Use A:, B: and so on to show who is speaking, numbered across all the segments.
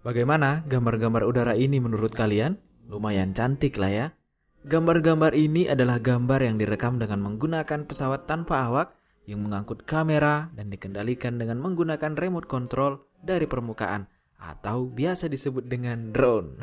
A: Bagaimana gambar-gambar udara ini menurut kalian? Lumayan cantik lah ya. Gambar-gambar ini adalah gambar yang direkam dengan menggunakan pesawat tanpa awak yang mengangkut kamera dan dikendalikan dengan menggunakan remote control dari permukaan atau biasa disebut dengan drone.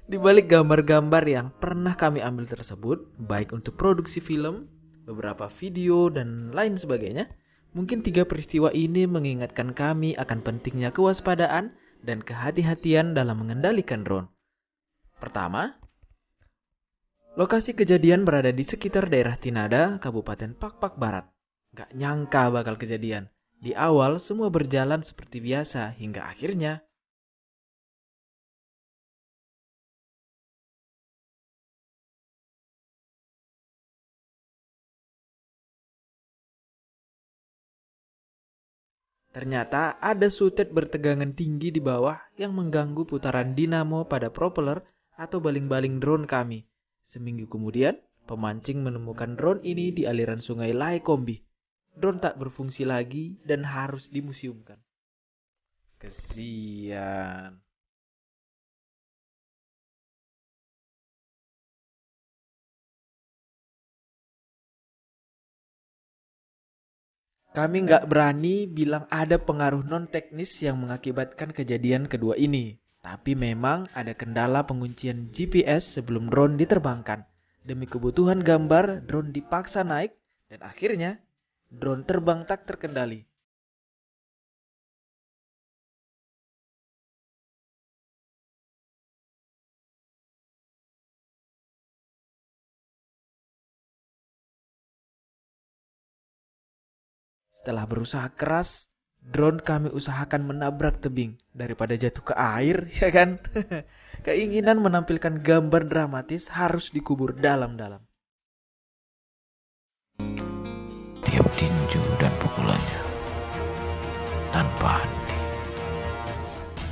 A: Di balik gambar-gambar yang pernah kami ambil tersebut, baik untuk produksi film, beberapa video, dan lain sebagainya, mungkin 3 peristiwa ini mengingatkan kami akan pentingnya kewaspadaan dan kehati-hatian dalam mengendalikan drone. Pertama, lokasi kejadian berada di sekitar daerah Tinada, Kabupaten Pakpak Barat. Gak nyangka bakal kejadian. Di awal semua berjalan seperti biasa hingga akhirnya ternyata ada sutet bertegangan tinggi di bawah yang mengganggu putaran dinamo pada propeller atau baling-baling drone kami. Seminggu kemudian, pemancing menemukan drone ini di aliran sungai Laikombi. Drone tak berfungsi lagi dan harus dimuseumkan. Kesian. Kami nggak berani bilang ada pengaruh non-teknis yang mengakibatkan kejadian kedua ini. Tapi memang ada kendala penguncian GPS sebelum drone diterbangkan. Demi kebutuhan gambar, drone dipaksa naik dan akhirnya drone terbang tak terkendali. Setelah berusaha keras, drone kami usahakan menabrak tebing daripada jatuh ke air, ya kan? Keinginan menampilkan gambar dramatis harus dikubur dalam-dalam.
B: Tiap tinju dan pukulannya tanpa henti.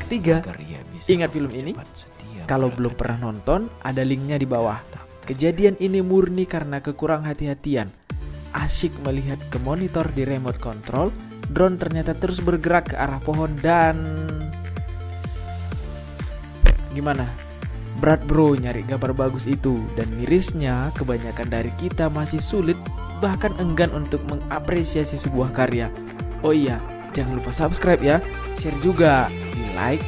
A: Ketiga,
B: Agar ia bisa
A: ingat film ini?
B: mempercepat setiap
A: Kalau
B: gerakan
A: belum
B: dan
A: pernah nonton, ada linknya di bawah.
B: tak
A: Kejadian ini murni karena kekurang hati-hatian. Asyik melihat ke monitor di remote control, drone ternyata terus bergerak ke arah pohon dan... Gimana? Berat bro nyari gambar bagus itu, dan mirisnya kebanyakan dari kita masih sulit bahkan enggan untuk mengapresiasi sebuah karya. Oh iya, jangan lupa subscribe ya, share juga, di like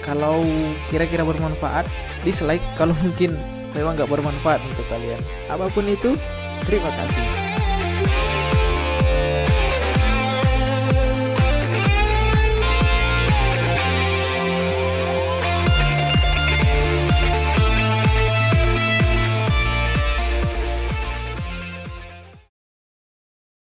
A: kalau kira-kira bermanfaat, dislike kalau mungkin memang gak bermanfaat untuk kalian. Apapun itu, terima kasih.